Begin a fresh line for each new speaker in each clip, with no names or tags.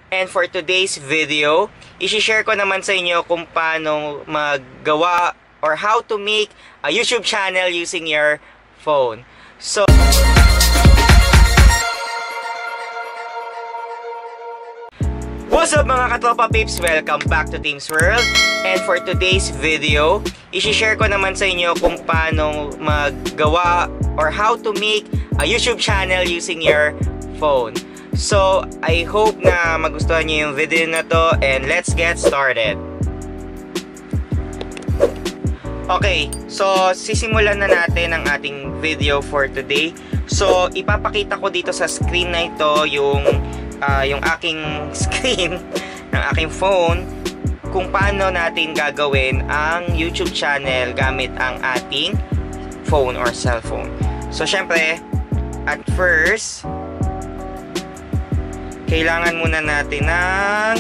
And for today's video, i-share ko naman sa inyo kung paano maggawa or how to make a YouTube channel using your phone. So, what's up mga katropa peeps? Welcome back to Team's World. And for today's video, i-share ko naman sa inyo kung paano maggawa or how to make a YouTube channel using your phone. So, I hope na magustuhan niyo yung video na to and let's get started. Okay, so sisimulan na natin ang ating video for today. So, ipapakita ko dito sa screen na ito yung aking screen ng aking phone kung paano natin gagawin ang YouTube channel gamit ang ating phone or cellphone. So, syempre, at first, kailangan muna natin ng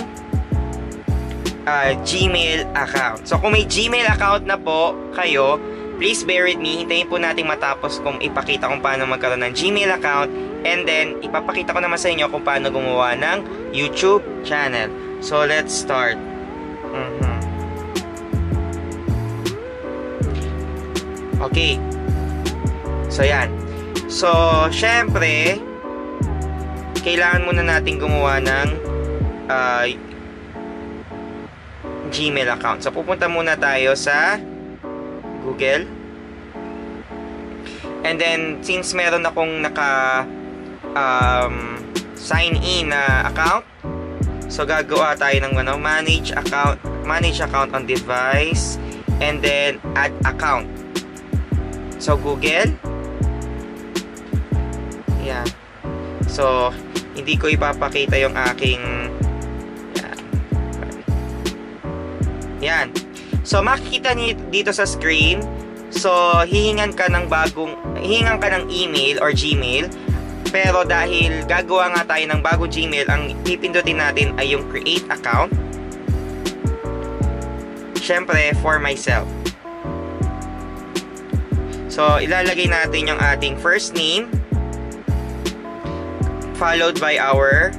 Gmail account. So, kung may Gmail account na po kayo, please bear with me. Hintayin po natin matapos kung ipakita kung paano magkaroon ng Gmail account. And then, ipapakita ko naman sa inyo kung paano gumawa ng YouTube channel. So, let's start. Okay. So, yan. So, syempre, kailangan muna natin gumawa ng Gmail account. So, pupunta muna tayo sa Google. And then, since meron akong sign in na account, so gagawa tayo ng manage account on device, and then add account. So, Google. Yeah. So, hindi ko ipapakita yung aking yan. So, makikita niyo dito sa screen. So, hihingan ka ng email or Gmail. Pero dahil gagawa nga tayo ng bagong Gmail, ang pipindutin natin ay yung create account. Syempre, for myself. So, ilalagay natin yung ating first name followed by our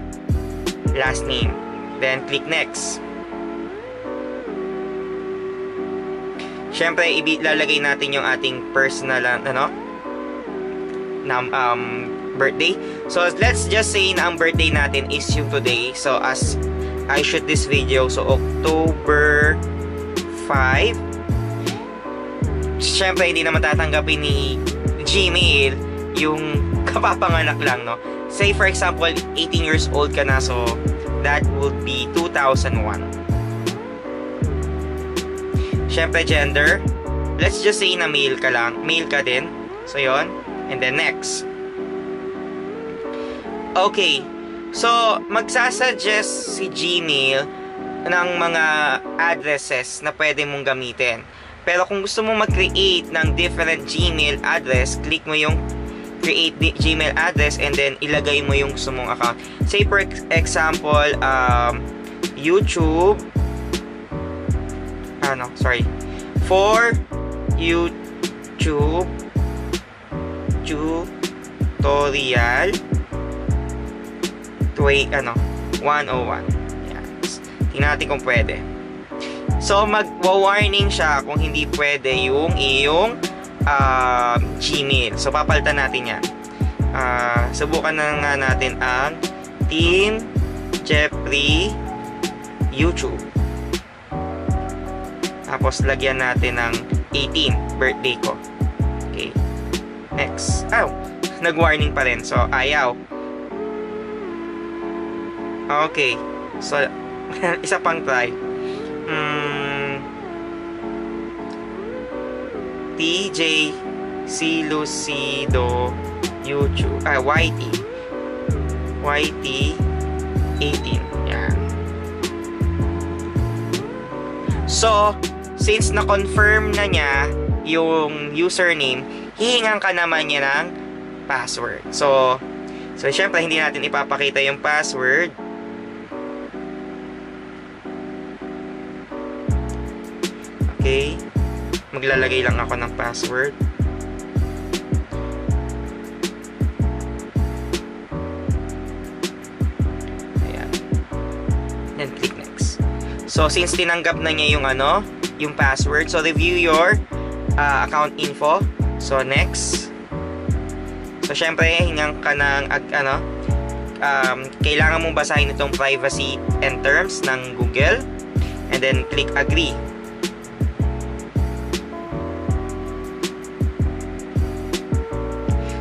last name. Then, click next. Siyempre, ilalagay natin yung ating personal birthday. So, let's just say na ang birthday natin is yung today. So, as I shoot this video, so October 5. Siyempre, hindi naman tatanggapin ni Gmail yung kapapanganak lang, no? Say, for example, 18 years old ka na, so that would be 2001. Siyempre, gender. Let's just say na male ka lang. Male ka din. So, yon. And then, next. Okay. So, magsasuggest si Gmail ng mga addresses na pwede mong gamitin. Pero kung gusto mong mag-create ng different Gmail address, click mo yung create Gmail address and then ilagay mo yung gusto mong account. Say for example, YouTube for YouTube tutorial 101. Yan. Tingnan natin kung pwede. So, mag-warning siya kung hindi pwede yung iyong Gmail. So, papalitan natin yan. Subukan na nga natin ang Team Jeffrey YouTube. Tapos, lagyan natin ng 18, birthday ko. Okay. Next. Nag-warning pa rin. So, ayaw. Okay. So, isa pang try. TJ Silucido YouTube YT 18. Yan. So, since na-confirm na niya yung username, hihingan ka naman niya ng password. So syempre hindi natin ipapakita yung password. Okay. Maglalagay lang ako ng password. then click next. So since tinanggap na niya yung yung password, so review your account info. So next. So syempre hingan ka ng kailangan mong basahin itong privacy and terms ng Google, and then click agree.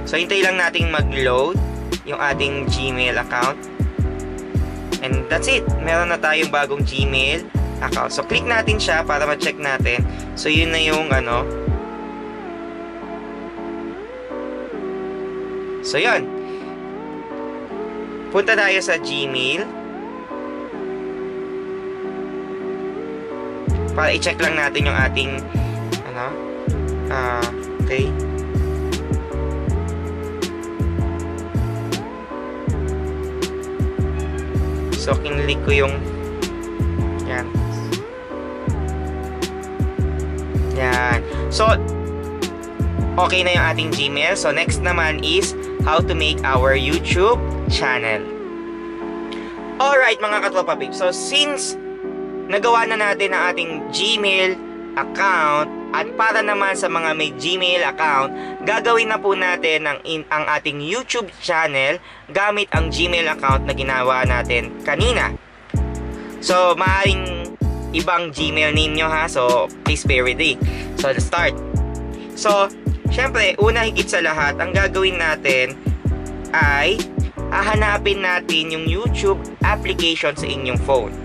So hintay lang nating mag-load yung ating Gmail account. And that's it. Meron na tayong bagong Gmail account. So click natin siya para ma-check natin. So yun na yung So yun. Punta tayo sa Gmail. Para i-check lang natin yung ating okay. So, kinlik ko yung yan. Yan. So, okay na yung ating Gmail. So, next naman is how to make our YouTube channel. Alright, mga katropa babe. So, since nagawa na natin ang ating Gmail account, at para naman sa mga may Gmail account, gagawin na po natin ang ating YouTube channel gamit ang Gmail account na ginawa natin kanina. So, maaaring ibang Gmail name nyo ha. So, please bear with it. So, let's start. So, syempre, una higit sa lahat, ang gagawin natin ay hahanapin natin yung YouTube application sa inyong phone.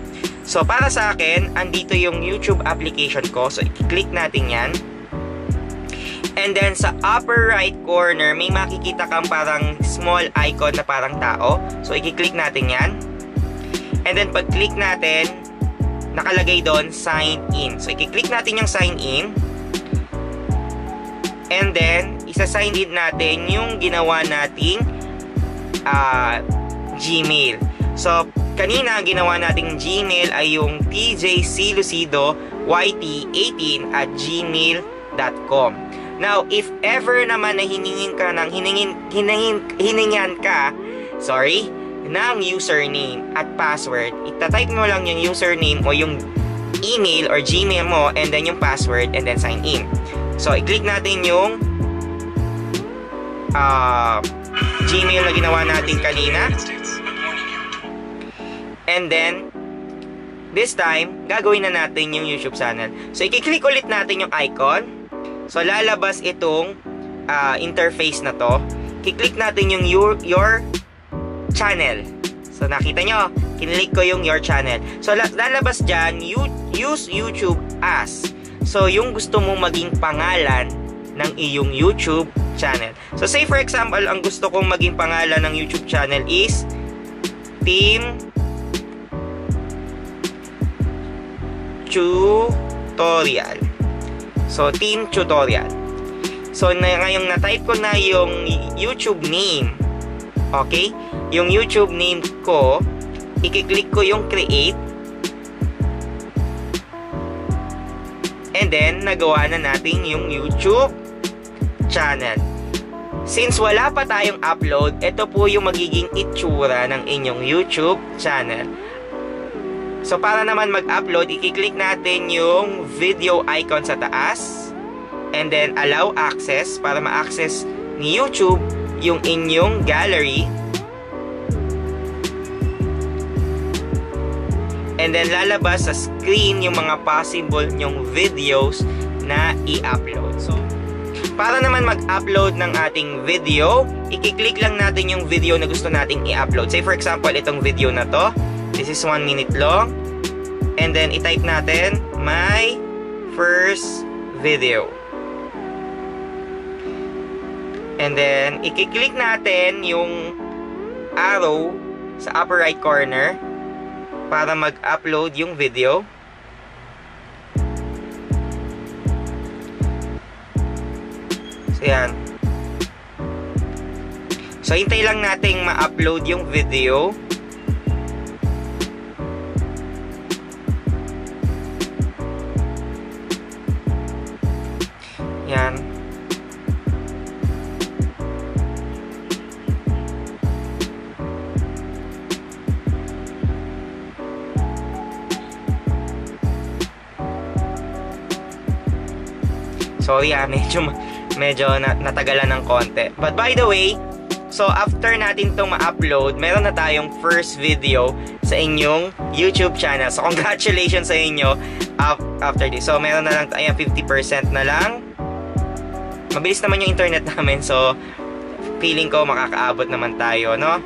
So, para sa akin, andito yung YouTube application ko. So, i-click natin yan. And then, sa upper right corner, may makikita kang parang small icon na parang tao. So, i-click natin yan. And then, pag-click natin, nakalagay doon, sign in. So, i-click natin yung sign in. And then, isa-sign in natin yung ginawa nating Gmail. So, kanina ginawa nating Gmail ay yung tjclucidoyt18@gmail.com. Now, if ever naman na hiningan ka ng username at password, itatype mo lang yung username o yung email or Gmail mo, and then yung password, and then sign in. So, i-click natin yung Gmail na ginawa natin kanina. And then, this time, gagawin na natin yung YouTube channel. So, i-click ulit natin yung icon. So, lalabas itong interface na to. I-click natin yung your channel. So, nakita nyo, kinlik ko yung your channel. So, lalabas dyan, use YouTube as. So, yung gusto mong maging pangalan ng iyong YouTube channel. So, say for example, ang gusto kong maging pangalan ng YouTube channel is Team Tutorial. So, Team Tutorial. So, ngayong na-type ko na yung YouTube name. Okay? Yung YouTube name ko, i-click ko yung create. And then, nagawa na natin yung YouTube channel. Since wala pa tayong upload, ito po yung magiging itsura ng inyong YouTube channel. So, para naman mag-upload, i-click natin yung video icon sa taas. And then, allow access para ma-access ni YouTube yung inyong gallery. And then, lalabas sa screen yung mga possible nyong videos na i-upload. So, para naman mag-upload ng ating video, i-click lang natin yung video na gusto nating i-upload. Say, for example, itong video na to. This is 1 minute long. And then, i-type natin, my first video. And then, i-click natin yung arrow sa upper right corner para mag-upload yung video. So, yan. So, hintay lang nating ma-upload yung video. Yan. Sorry medyo natagalan ng konti. But by the way, so after natin itong ma-upload, meron na tayong first video sa inyong YouTube channel. So congratulations sa inyo after this. So meron na lang, ayan, 50% na lang. Mabilis naman yung internet namin, so feeling ko makakaabot naman tayo, no?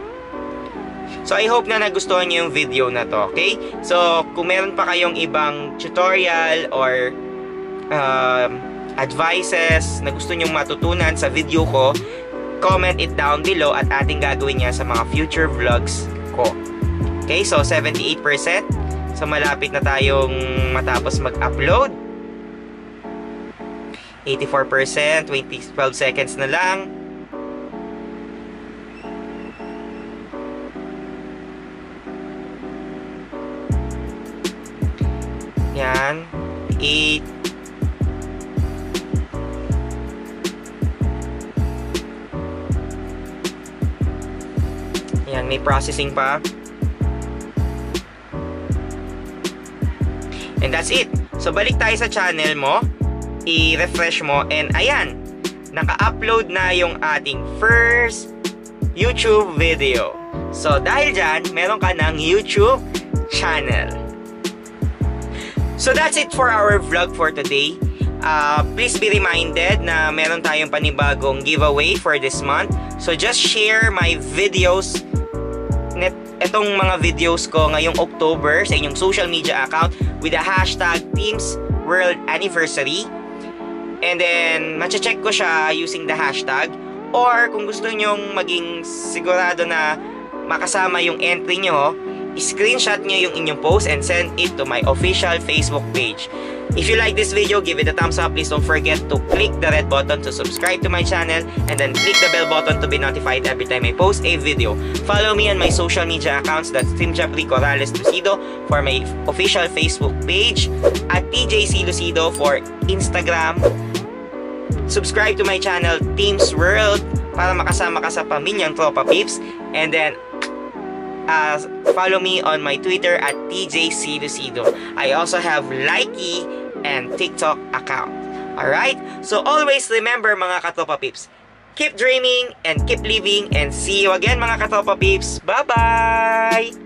So, I hope na nagustuhan nyo yung video na to, okay? So, kung meron pa kayong ibang tutorial or advices na gusto nyong matutunan sa video ko, comment it down below at ating gagawin niya sa mga future vlogs ko. Okay? So, 78%. So, malapit na tayong matapos mag-upload. 84%. 12 seconds na lang. Yan. 8. Yan, may processing pa. And that's it. So, balik tayo sa channel mo. I-refresh mo. And ayan, naka-upload na yung ating first YouTube video. So, dahil dyan, meron ka ng YouTube channel. So that's it for our vlog for today. Please be reminded na meron tayong panibagong giveaway for this month. So just share my videos, etong mga videos ko ngayong October sa inyong social media account with the hashtag Teams World Anniversary. And then, mache-check ko siya using the hashtag. Or kung gusto nyong maging sigurado na makasama yung entry nyo, screenshot nyo yung inyong post and send it to my official Facebook page. If you like this video, give it a thumbs up. Please don't forget to click the red button to subscribe to my channel and then click the bell button to be notified every time I post a video. Follow me on my social media accounts, that's Team Jeffrey Corrales Lucido for my official Facebook page, at TJC Lucido for Instagram. Subscribe to my channel, Teams World, para makasama ka sa pamilyang Tropa Peeps. And then, follow me on my Twitter at TJC Lucido. I also have Likey and TikTok account. Alright? So always remember, mga Katropa Peeps, keep dreaming and keep living, and see you again, mga Katropa Peeps. Bye-bye!